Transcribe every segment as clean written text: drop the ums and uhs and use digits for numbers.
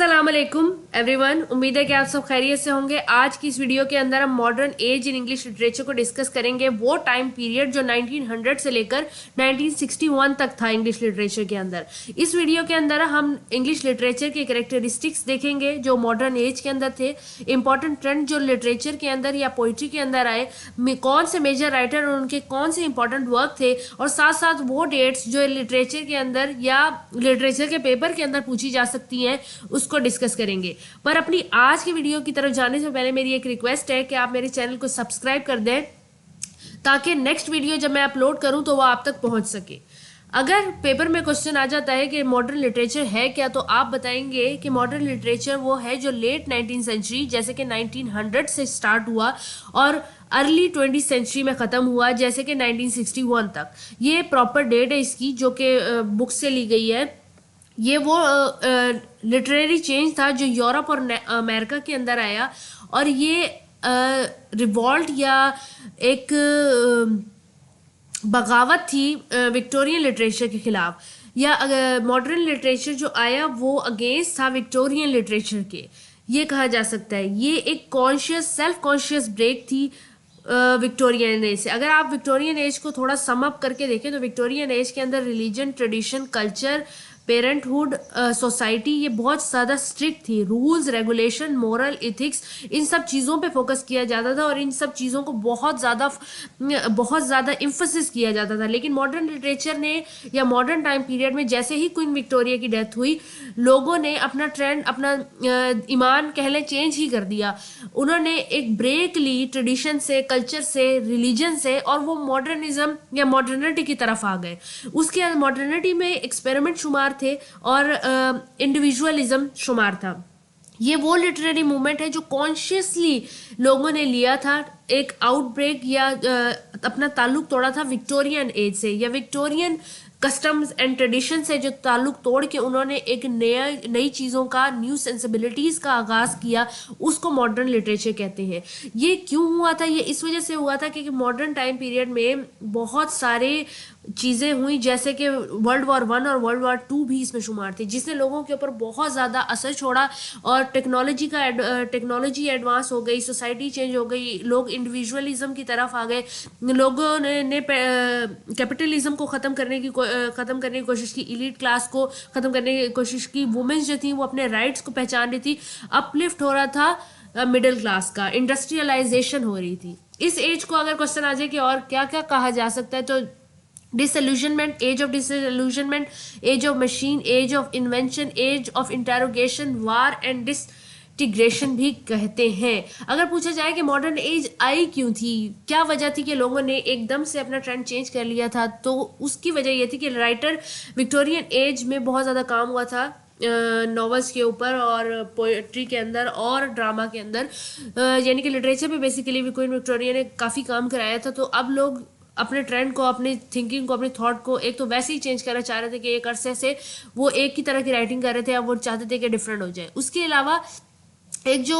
अस्सलाम वालेकुम एवरीवन। उम्मीद है कि आप सब खैरियत से होंगे। आज की इस वीडियो के अंदर हम modern age in English literature को डिस्कस करेंगे। वो टाइम पीरियड जो 1900 से लेकर 1961 तक था इंग्लिश लिटरेचर के अंदर। इस वीडियो के अंदर हम इंग्लिश लिटरेचर के कैरेक्टरिस्टिक्स देखेंगे जो मॉडर्न एज के अंदर थे, इंपॉर्टेंट ट्रेंड जो लिटरेचर के अंदर या पोइट्री के अंदर आए, कौन से मेजर राइटर और उनके कौन से इंपॉर्टेंट वर्क थे, और साथ साथ वो डेट्स जो लिटरेचर के अंदर या लिटरेचर के पेपर के अंदर पूछी जा सकती हैं उसको डिस्कस करेंगे। पर अपनी आज की वीडियो की तरफ जाने से पहले मेरी एक रिक्वेस्ट है कि आप मेरे चैनल को सब्सक्राइब कर दें ताकि नेक्स्ट वीडियो जब मैं अपलोड करूं तो वो आप तक पहुंच सके। अगर पेपर में क्वेश्चन आ जाता है कि मॉडर्न लिटरेचर है क्या, तो आप बताएंगे कि मॉडर्न लिटरेचर वो है जो लेट 19th सेंचुरी जैसे कि 1900 से स्टार्ट हुआ और अर्ली 20th सेंचुरी में ख़त्म हुआ जैसे कि 1961 तक। ये प्रॉपर डेट है इसकी जो कि बुक से ली गई है। ये वो लिटरेरी चेंज था जो यूरोप और अमेरिका के अंदर आया, और ये रिवॉल्ट या एक बगावत थी विक्टोरियन लिटरेचर के खिलाफ, या मॉडर्न लिटरेचर जो आया वो अगेंस्ट था विक्टोरियन लिटरेचर के, ये कहा जा सकता है। ये एक कॉन्शियस सेल्फ कॉन्शियस ब्रेक थी विक्टोरियन एज से। अगर आप विक्टोरियन एज को थोड़ा सम अप करके देखें तो विक्टोरियन एज के अंदर religion, tradition, culture, parenthood, society ये बहुत ज़्यादा स्ट्रिक्ट थी। रूल्स, रेगुलेशन, मोरल, इथिक्स, इन सब चीज़ों पे फोकस किया जाता था और इन सब चीज़ों को बहुत ज़्यादा इम्फोसिस किया जाता था। लेकिन मॉडर्न लिटरेचर ने या मॉडर्न टाइम पीरियड में जैसे ही क्वीन विक्टोरिया की डेथ हुई, लोगों ने अपना ट्रेंड, अपना ईमान कह लें, चेंज ही कर दिया। उन्होंने एक ब्रेक ली ट्रेडिशन से, कल्चर से, रिलीजन से, और वो मॉडर्निज्म या मॉडर्निटी की तरफ आ गए। उसके मॉडर्निटी में एक्सपेरिमेंट शुमार थे और इंडिविजुअलिज्म शुमार था। ये वो लिटरेरी मूवमेंट है जो कॉन्शियसली लोगों ने लिया था, एक आउटब्रेक या अपना ताल्लुक तोड़ा था विक्टोरियन एज से या विक्टोरियन कस्टम्स एंड ट्रेडिशन से, जो ताल्लुक तोड़ के उन्होंने एक नई चीज़ों का, न्यू सेंसिबिलिटीज़ का आगाज़ किया, उसको मॉडर्न लिटरेचर कहते हैं। ये क्यों हुआ था? ये इस वजह से हुआ था कि मॉडर्न टाइम पीरियड में बहुत सारे चीज़ें हुई, जैसे कि वर्ल्ड वॉर 1 और वर्ल्ड वॉर 2 भी इसमें शुमार थे, जिसने लोगों के ऊपर बहुत ज़्यादा असर छोड़ा और टेक्नोलॉजी एडवांस हो गई, सोसाइटी चेंज हो गई, लोग इंडिविजुअलिज्म की तरफ आ गए, लोगों ने कैपिटलिज्म को ख़त्म करने की कोशिश की, इलीट क्लास को ख़त्म करने की कोशिश की, वुमेन्स जो थी वो अपने राइट्स को पहचान रही थी, अपलिफ्ट हो रहा था मिडिल क्लास का, इंडस्ट्रियलाइजेशन हो रही थी। इस एज को अगर क्वेश्चन आ जाए कि और क्या क्या कहा जा सकता है, तो disillusionment, age of disillusionment, age of machine, age of invention, age of interrogation, war and disintegration भी कहते हैं। अगर पूछा जाए कि मॉडर्न एज आई क्यों थी, क्या वजह थी कि लोगों ने एकदम से अपना ट्रेंड चेंज कर लिया था, तो उसकी वजह यह थी कि राइटर विक्टोरियन एज में बहुत ज़्यादा काम हुआ था नॉवेल्स के ऊपर और पोएट्री के अंदर और ड्रामा के अंदर, यानी कि लिटरेचर पे बेसिकली क्वीन विक्टोरिया ने काफ़ी काम कराया था। तो अब लोग अपने ट्रेंड को, अपनी थिंकिंग को, अपने थॉट को एक तो वैसे ही चेंज करना चाह रहे थे कि एक अरसे से वो एक ही तरह की राइटिंग कर रहे थे, अब वो चाहते थे कि डिफरेंट हो जाए। उसके अलावा एक जो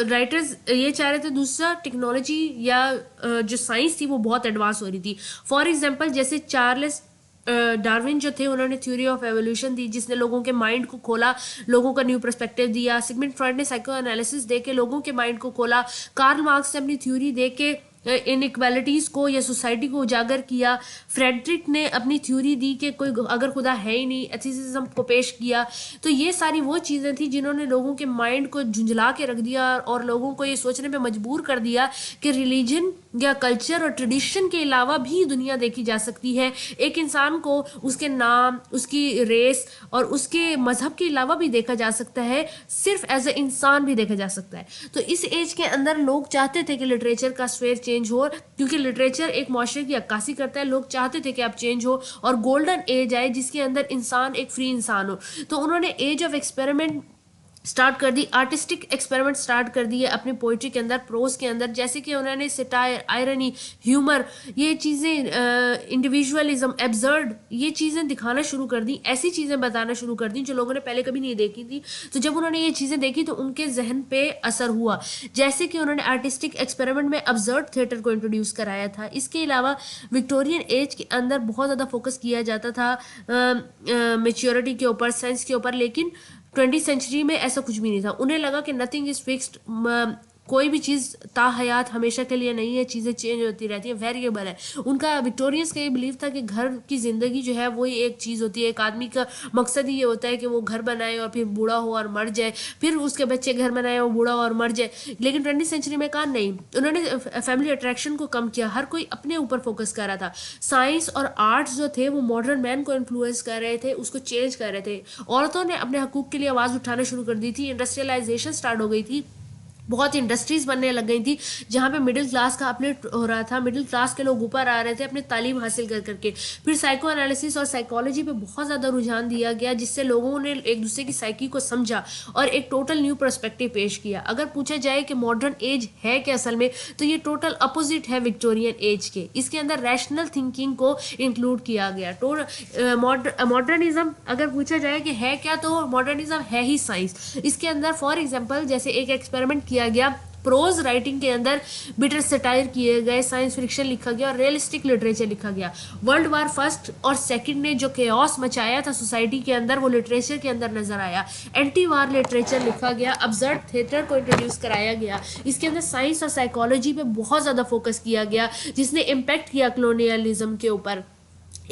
राइटर्स ये चाह रहे थे, दूसरा टेक्नोलॉजी या जो साइंस थी वो बहुत एडवांस हो रही थी। फॉर एग्जांपल जैसे चार्ल्स डार्विन जो थे, उन्होंने थ्योरी ऑफ एवोल्यूशन दी जिसने लोगों के माइंड को खोला, लोगों का न्यू पर्सपेक्टिव दिया। सिगमंड फ्रॉइड ने साइको एनालिसिस दे के लोगों के माइंड को खोला। कार्ल मार्क्स ने अपनी थ्योरी दे के इनइक्वालिटीज़ को या सोसाइटी को उजागर किया। फ्रेडरिक ने अपनी थ्योरी दी कि कोई अगर खुदा है ही नहीं, एथिसिज्म को पेश किया। तो ये सारी वो चीज़ें थी जिन्होंने लोगों के माइंड को झुंझला के रख दिया और लोगों को ये सोचने पे मजबूर कर दिया कि रिलीजन या कल्चर और ट्रेडिशन के अलावा भी दुनिया देखी जा सकती है। एक इंसान को उसके नाम, उसकी रेस और उसके मजहब के अलावा भी देखा जा सकता है, सिर्फ एज ए इंसान भी देखा जा सकता है। तो इस एज के अंदर लोग चाहते थे कि लिटरेचर का स्फीयर चेंज हो, क्योंकि लिटरेचर एक माशरे की अक्कासी करता है। लोग चाहते थे कि आप चेंज हो और गोल्डन एज आए जिसके अंदर इंसान एक फ्री इंसान हो। तो उन्होंने एज ऑफ एक्सपेरिमेंट स्टार्ट कर दी, आर्टिस्टिक एक्सपेरिमेंट स्टार्ट कर दिए अपनी पोइट्री के अंदर, प्रोज के अंदर, जैसे कि उन्होंने सिटायर, आयरनी, ह्यूमर, ये चीज़ें, इंडिविजुअलिज्म, एब्सर्ड, ये चीज़ें दिखाना शुरू कर दी, ऐसी चीज़ें बताना शुरू कर दी जो लोगों ने पहले कभी नहीं देखी थी। तो जब उन्होंने ये चीज़ें देखी तो उनके जहन पे असर हुआ, जैसे कि उन्होंने आर्टिस्टिक एक्सपेरिमेंट में अब्सर्ड थिएटर को इंट्रोड्यूस कराया था। इसके अलावा विक्टोरियन एज के अंदर बहुत ज़्यादा फोकस किया जाता था मेच्योरिटी के ऊपर, सेंस के ऊपर, लेकिन 20वीं सेंचुरी में ऐसा कुछ भी नहीं था। उन्हें लगा कि नथिंग इज फिक्स्ड, कोई भी चीज़ ताहयात हमेशा के लिए नहीं है, चीज़ें चेंज होती रहती है, वेरिएबल है। उनका विक्टोरियंस का ये बिलीव था कि घर की ज़िंदगी जो है वही एक चीज़ होती है। एक आदमी का मकसद ही ये होता है कि वो घर बनाए और फिर बूढ़ा हो और मर जाए, फिर उसके बच्चे घर बनाए और बूढ़ा हो और मर जाए। लेकिन 20वीं सेंचुरी में कहा नहीं, उन्होंने फैमिली अट्रैक्शन को कम किया, हर कोई अपने ऊपर फोकस कर रहा था। साइंस और आर्ट्स जो थे वो मॉडर्न मैन को इन्फ्लुएंस कर रहे थे, उसको चेंज कर रहे थे। औरतों ने अपने हकूक़ के लिए आवाज़ उठाना शुरू कर दी थी, इंडस्ट्रियलाइजेशन स्टार्ट हो गई थी, बहुत इंडस्ट्रीज बनने लग गई थी जहाँ पे मिडिल क्लास का अपलिफ्ट हो रहा था, मिडिल क्लास के लोग ऊपर आ रहे थे अपनी तालीम हासिल कर करके। फिर साइको एनालिसिस और साइकोलॉजी पे बहुत ज़्यादा रुझान दिया गया, जिससे लोगों ने एक दूसरे की साइकी को समझा और एक टोटल न्यू पर्सपेक्टिव पेश किया। अगर पूछा जाए कि मॉडर्न एज है क्या असल में, तो ये टोटल अपोजिट है विक्टोरियन एज के। इसके अंदर रैशनल थिंकिंग को इंक्लूड किया गया। मॉडर्निज्म अगर पूछा जाए कि है क्या, तो मॉडर्निज्म है ही साइंस। इसके अंदर फॉर एग्जाम्पल जैसे एक एक्सपेरिमेंट किया गया, प्रोज राइटिंग के अंदर बिटर सटायर किए गए, साइंस फिक्शन लिखा गया और रियलिस्टिक लिटरेचर लिखा गया। वर्ल्ड वार फर्स्ट और सेकंड ने जो केओस मचाया था सोसाइटी के अंदर, वो लिटरेचर के अंदर नजर आया। एंटी वार लिटरेचर लिखा गया, अब्सर्ड थिएटर को इंट्रोड्यूस कराया गया। इसके अंदर साइंस और साइकोलॉजी पे बहुत ज़्यादा फोकस किया गया, जिसने इम्पैक्ट किया कॉलोनियलिज्म के ऊपर।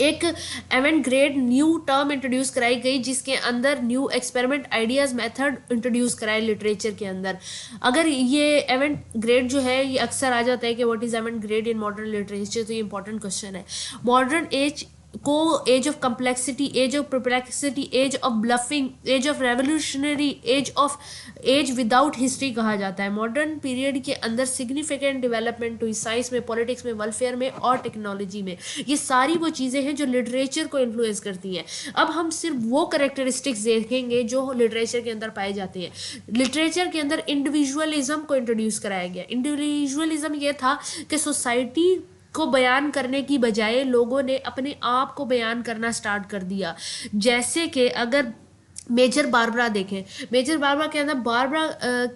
एक avant garde new term introduce कराई गई, जिसके अंदर new experiment ideas method introduce कराए लिटरेचर के अंदर। अगर ये एवेंट ग्रेड जो है, ये अक्सर आ जाता है कि what is avant garde in modern literature, तो ये इंपॉर्टेंट क्वेश्चन है। मॉडर्न एज को age of complexity, age of perplexity, age of bluffing, age of revolutionary, age without history कहा जाता है। मॉडर्न पीरियड के अंदर सिग्निफिकेंट डेवलपमेंट हुई साइंस में, पॉलिटिक्स में, वेलफेयर में और टेक्नोलॉजी में। ये सारी वो चीज़ें हैं जो लिटरेचर को इन्फ्लुएंस करती हैं। अब हम सिर्फ वो करेक्टरिस्टिक्स देखेंगे जो लिटरेचर के अंदर पाए जाते हैं। लिटरेचर के अंदर इंडिविजुअलिज्म को इंट्रोड्यूस कराया गया। इंडिविजुअलिज्म ये था कि सोसाइटी को बयान करने की बजाय लोगों ने अपने आप को बयान करना स्टार्ट कर दिया। जैसे कि अगर मेजर बारबरा देखें, मेजर बारबरा के अंदर बारबरा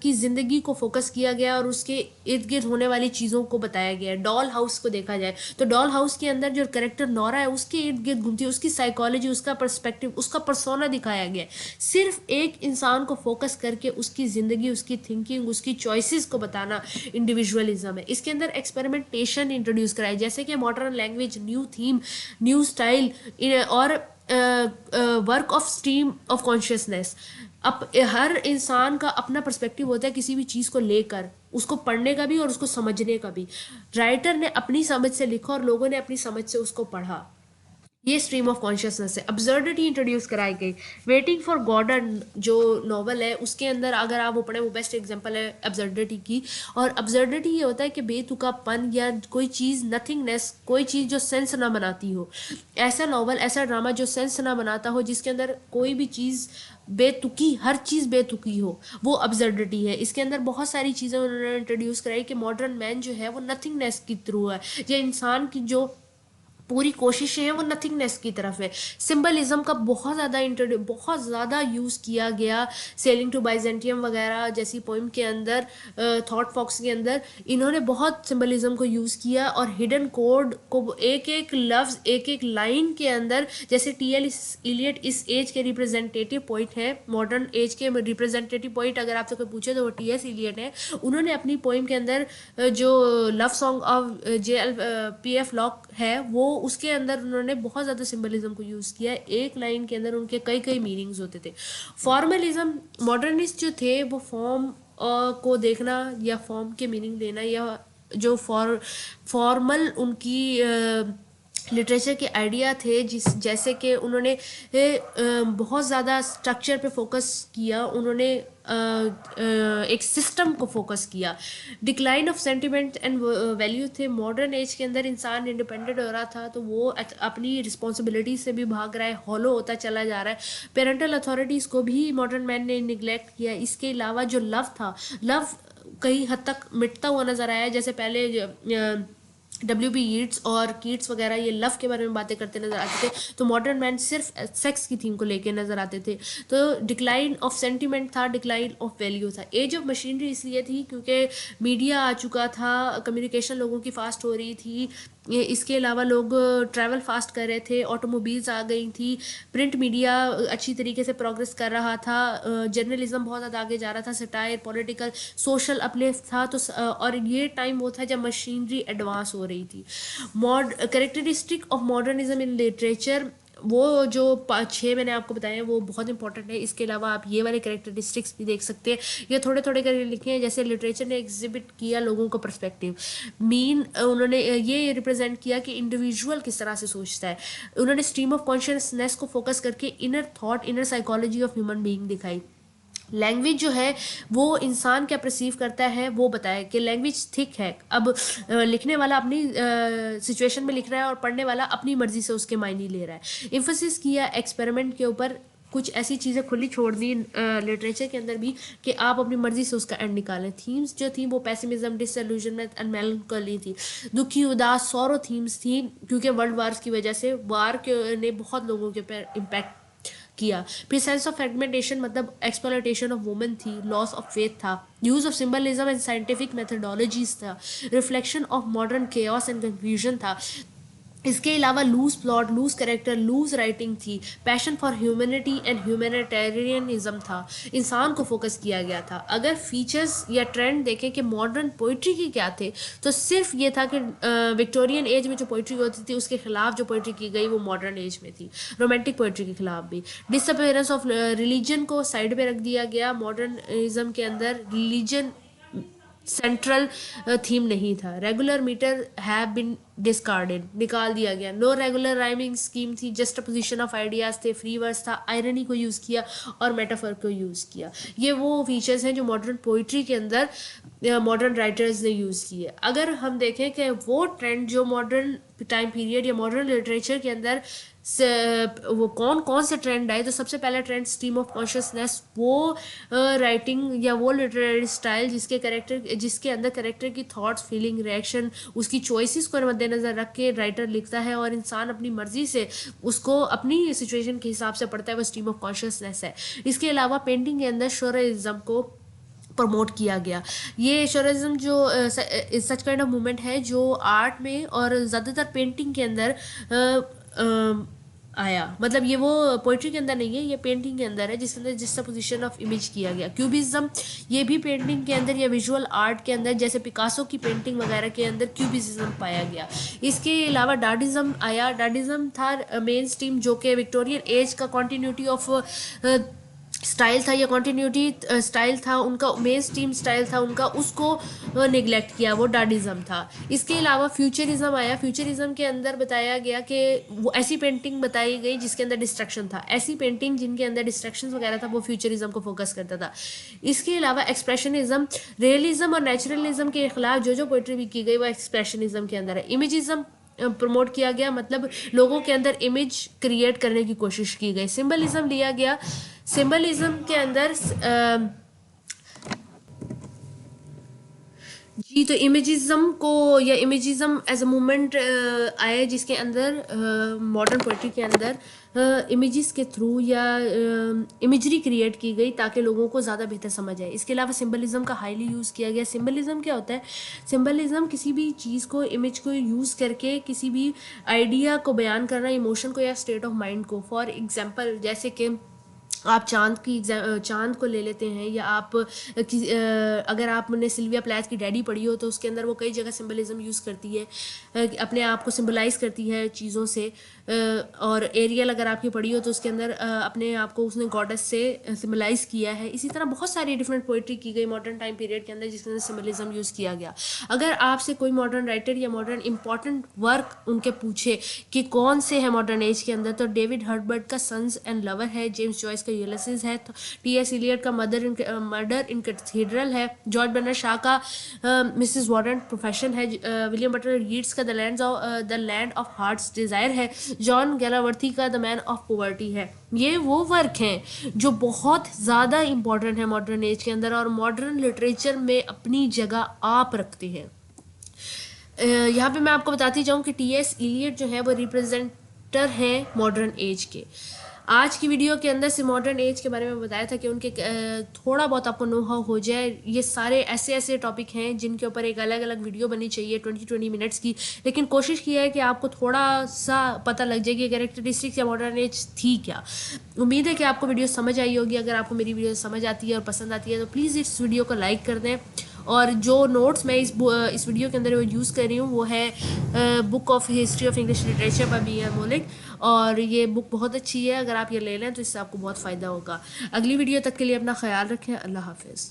की ज़िंदगी को फोकस किया गया और उसके इर्द गिर्द होने वाली चीज़ों को बताया गया। डॉल हाउस को देखा जाए तो डॉल हाउस के अंदर जो कैरेक्टर नोरा है, उसके इर्द गिर्द घूमती है, उसकी साइकोलॉजी, उसका पर्सपेक्टिव, उसका पर्सोना दिखाया गया। सिर्फ एक इंसान को फोकस करके उसकी ज़िंदगी, उसकी थिंकिंग, उसकी चॉइसेस को बताना इंडिविजुअलिज्म है। इसके अंदर एक्सपेरिमेंटेशन इंट्रोड्यूस कराए, जैसे कि modern language, new theme, new style और work of stream of consciousness. अब हर इंसान का अपना पर्सपेक्टिव होता है किसी भी चीज़ को लेकर, उसको पढ़ने का भी और उसको समझने का भी। राइटर ने अपनी समझ से लिखा और लोगों ने अपनी समझ से उसको पढ़ा। ये स्ट्रीम ऑफ कॉन्शियसनेस है। अब्सर्डिटी इंट्रोड्यूस कराई गई। वेटिंग फॉर गॉडन जो नॉवल है, उसके अंदर अगर आप वो पढ़ें, वो बेस्ट एग्जांपल है अब्सर्डिटी की। और अब्सर्डिटी ये होता है कि बेतुकापन या कोई चीज़, नथिंगनेस, कोई चीज़ जो सेंस ना बनाती हो। ऐसा नॉवल, ऐसा ड्रामा जो सेंस ना बनाता हो, जिसके अंदर कोई भी चीज़ बेतुकी, हर चीज़ बेतुकी हो, वो अब्सर्डिटी है। इसके अंदर बहुत सारी चीज़ें उन्होंने इंट्रोड्यूस कराई कि मॉडर्न मैन जो है वो नथिंगनेस की थ्रू है, या इंसान की जो पूरी कोशिशें हैं वो नथिंगनेस की तरफ है। सिंबलिज्म का बहुत ज़्यादा यूज़ किया गया। सेलिंग टू बाइजेंटियम वगैरह जैसी पोइम के अंदर, थॉट फॉक्स के अंदर इन्होंने बहुत सिंबलिज्म को यूज़ किया और हिडन कोड को एक एक लफ्ज़, एक एक लाइन के अंदर, जैसे टी.एल. इलियट इस एज के रिप्रेजेंटेटिव पोइट है, मॉडर्न एज के रिप्रेजेंटेटिव पोइट अगर आपसे कोई पूछे तो वो टी.एस. इलियट है। उन्होंने अपनी पोइम के अंदर जो love song of J.L.P.F. Lock है, वो उसके अंदर उन्होंने बहुत ज़्यादा सिंबलिज्म को यूज़ किया। एक लाइन के अंदर उनके कई कई मीनिंग्स होते थे। फॉर्मलिज्म, मॉडर्निस्ट जो थे वो फॉर्म को देखना या फॉर्म के मीनिंग लेना, या जो फॉर्मल उनकी लिटरेचर के आइडिया थे, जैसे कि उन्होंने बहुत ज़्यादा स्ट्रक्चर पे फोकस किया, उन्होंने एक सिस्टम को फोकस किया। Decline of sentiment and value थे। मॉडर्न एज के अंदर इंसान इंडिपेंडेंट हो रहा था, तो वो अपनी रिस्पॉन्सिबिलिटी से भी भाग रहा है, हॉलो होता चला जा रहा है। पेरेंटल अथॉरिटीज़ को भी मॉडर्न मैन ने निगलेक्ट किया। इसके अलावा जो लव था, लव कई हद तक मिटता हुआ नज़र आया। जैसे पहले W.B. यीट्स और कीट्स वगैरह ये लव के बारे में बातें करते नजर आते थे, तो मॉडर्न मैन सिर्फ सेक्स की थीम को लेके नजर आते थे। तो डिक्लाइन ऑफ सेंटिमेंट था, डिक्लाइन ऑफ वैल्यू था। एज ऑफ मशीनरी इसलिए थी क्योंकि मीडिया आ चुका था, कम्युनिकेशन लोगों की फास्ट हो रही थी, इसके अलावा लोग ट्रैवल फास्ट कर रहे थे, ऑटोमोबाइल्स आ गई थी, प्रिंट मीडिया अच्छी तरीके से प्रोग्रेस कर रहा था, जर्नलिज्म बहुत ज़्यादा आगे जा रहा था, सटायर, पॉलिटिकल, सोशल अपलिफ्ट था। तो और ये टाइम वो था जब मशीनरी एडवांस हो रही थी। Characteristic of modernism in literature, वो जो 6 मैंने आपको बताया वो बहुत इंपॉर्टेंट है। इसके अलावा आप ये वाले कैरेक्टरिस्टिक्स भी देख सकते हैं, ये थोड़े थोड़े करके लिखे हैं। जैसे लिटरेचर ने एग्जिबिट किया लोगों का पर्सपेक्टिव, उन्होंने ये रिप्रेजेंट किया कि इंडिविजुअल किस तरह से सोचता है। उन्होंने स्ट्रीम ऑफ कॉन्शियसनेस को फोकस करके inner thought, inner psychology of human being दिखाई। लैंग्वेज जो है वो इंसान क्या परसीव करता है वो बताया कि लैंग्वेज थिक है। अब लिखने वाला अपनी सिचुएशन में लिख रहा है और पढ़ने वाला अपनी मर्जी से उसके मायने ले रहा है। इम्फोसिस किया एक्सपेरिमेंट के ऊपर, कुछ ऐसी चीज़ें खुली छोड़ दी लिटरेचर के अंदर भी कि आप अपनी मर्जी से उसका एंड निकालें। थीम्स जो थी वो पेसिमिज्म, डिसइल्यूजनमेंट एंड मेलंकोली थी, दुखी, उदास, सौरो थीम्स थी, क्योंकि वर्ल्ड वार्स की वजह से वार के ने बहुत लोगों के ऊपर इम्पैक्ट किया। फिर सेंस ऑफ फ्रेगमेंटेशन मतलब एक्सप्लॉयटेशन ऑफ वुमेन थी, लॉस ऑफ फेथ था, use of symbolism and scientific methodologies था, reflection of modern chaos and confusion था। इसके अलावा loose plot, loose character, loose writing थी, passion for humanity and humanitarianism था, इंसान को फोकस किया गया था। अगर फीचर्स या ट्रेंड देखें कि मॉडर्न पोइट्री के क्या थे, तो सिर्फ ये था कि विक्टोरियन एज में जो पोइट्री होती थी उसके खिलाफ जो पोइट्री की गई वो मॉडर्न एज में थी, रोमांटिक पोइट्री के खिलाफ भी। डिसअपेयरेंस ऑफ रिलीजन को साइड पे रख दिया गया, मॉडर्निज्म के अंदर रिलीजन सेंट्रल थीम नहीं था। Regular meter have been discarded, निकाल दिया गया। नो रेगुलर राइमिंग स्कीम थी, जस्ट पोजिशन ऑफ आइडियाज थे, फ्री वर्स था, आयरनी को यूज़ किया और मेटाफर को यूज़ किया। ये वो फीचर्स हैं जो मॉडर्न पोइट्री के अंदर मॉडर्न राइटर्स ने यूज़ किए। अगर हम देखें कि वो ट्रेंड जो मॉडर्न टाइम पीरियड या मॉडर्न लिटरेचर के अंदर वो कौन कौन से ट्रेंड आए, तो सबसे पहला ट्रेंड स्ट्रीम ऑफ कॉन्शियसनेस, वो राइटिंग या वो लिटरेरी स्टाइल जिसके अंदर कैरेक्टर की थॉट्स, फीलिंग, रिएक्शन, उसकी चॉइसेस को मद्देनजर रख के राइटर लिखता है और इंसान अपनी मर्जी से उसको अपनी सिचुएशन के हिसाब से पढ़ता है, वो स्ट्रीम ऑफ कॉन्शियसनेस है। इसके अलावा पेंटिंग के अंदर शोरिज्म को प्रमोट किया गया। ये शोरिज्म जो सच काइंड ऑफ मूवमेंट है जो आर्ट में और ज़्यादातर पेंटिंग के अंदर आया, मतलब ये वो पोइट्री के अंदर नहीं है, ये पेंटिंग के अंदर है, जिसके अंदर जिसका पोजीशन ऑफ इमेज किया गया। क्यूबिज्म, ये भी पेंटिंग के अंदर या विजुअल आर्ट के अंदर, जैसे पिकासो की पेंटिंग वगैरह के अंदर क्यूबिज्म पाया गया। इसके अलावा डाडिज्म आया। डाडिज्म था मेन स्ट्रीम जो कि विक्टोरियन एज का कॉन्टीन्यूटी ऑफ स्टाइल था या कॉन्टीन्यूटी स्टाइल था उनका, मेन स्ट्रीम स्टाइल था उनका, उसको निगलेक्ट किया, वो डाडिज्म था। इसके अलावा फ्यूचरिज्म आया। फ्यूचरिज्म के अंदर बताया गया कि वो ऐसी पेंटिंग बताई गई जिसके अंदर डिस्ट्रक्शन था, ऐसी पेंटिंग जिनके अंदर डिस्ट्रक्शन वगैरह था, वो फ्यूचरिज्म को फोकस करता था। इसके अलावा एक्सप्रेशनिज्म, रियलिज्म और नेचुरलिज्म के खिलाफ जो जो पोइट्री भी की गई वो एक्सप्रेशनिज्म के अंदर है। इमेजिज्म प्रमोट किया गया, मतलब लोगों के अंदर इमेज क्रिएट करने की कोशिश की गई। सिंबलिज्म लिया गया। सिंबलिज्म के अंदर जी, तो इमेजिज्म को या इमेजिज्म एज अ मूवमेंट आया जिसके अंदर मॉडर्न पोइट्री के अंदर इमेजेस के थ्रू या इमेजरी क्रिएट की गई ताकि लोगों को ज़्यादा बेहतर समझ आए। इसके अलावा सिंबलिज्म का हाईली यूज़ किया गया। सिंबलिज्म क्या होता है? सिंबलिज्म किसी भी चीज़ को, इमेज को यूज़ करके किसी भी आइडिया को बयान करना, इमोशन को या स्टेट ऑफ माइंड को। फॉर एग्जाम्पल, जैसे कि आप चांद को ले लेते हैं, या आप अगर आपने सिल्विया प्लैथ की डैडी पढ़ी हो तो उसके अंदर वो कई जगह सिंबलिज्म यूज़ करती है, अपने आप को सिंबलाइज करती है चीज़ों से। और एरियल अगर आपकी पढ़ी हो तो उसके अंदर अपने आप को उसने गॉडेस से सिंबलाइज किया है। इसी तरह बहुत सारी डिफरेंट पोइट्री की गई मॉडर्न टाइम पीरियड के अंदर जिसके अंदर सिंबलिज्म यूज़ किया गया। अगर आपसे कोई मॉडर्न राइटर या मॉडर्न इंपॉर्टेंट वर्क उनके पूछे कि कौन से है मॉडर्न एज के अंदर, तो डेविड हर्बर्ट का सन्स एंड लवर है, जेम्स जॉयस का यूलिसिस है, टी.एस. इलियट का मर्डर इन कैथेड्रल है, जॉर्ज बर्नार्ड शॉ का मिसेस वार्डन प्रोफेशन है, विलियम बटलर यीट्स का the land of heart's desire है, जॉन गैलावर्थी का द मैन ऑफ पॉवर्टी है। ये वो वर्क हैं जो बहुत ज़्यादा इंपॉर्टेंट है मॉडर्न एज के अंदर और मॉडर्न लिटरेचर में अपनी जगह आप रखते हैं। यहाँ पे मैं आपको बताती जाऊँ कि टी.एस. इलियट जो है वो रिप्रेजेंटर हैं मॉडर्न एज के। आज की वीडियो के अंदर से मॉडर्न एज के बारे में बताया था कि उनके थोड़ा बहुत आपको नो हाउ हो जाए। ये सारे ऐसे ऐसे टॉपिक हैं जिनके ऊपर एक अलग अलग वीडियो बनी चाहिए 20 मिनट्स की, लेकिन कोशिश की है कि आपको थोड़ा सा पता लग जाए कि कैरेक्टरिस्टिक्स या मॉडर्न एज थी क्या। उम्मीद है कि आपको वीडियो समझ आई होगी। अगर आपको मेरी वीडियो समझ आती है और पसंद आती है तो प्लीज़ इस वीडियो को लाइक कर दें। और जो नोट्स मैं इस वीडियो के अंदर यूज़ कर रही हूँ वो है book of history of English literature by B R Moulik, और ये बुक बहुत अच्छी है। अगर आप ये ले लें तो इससे आपको बहुत फ़ायदा होगा। अगली वीडियो तक के लिए अपना ख्याल रखें। अल्लाह हाफिज़।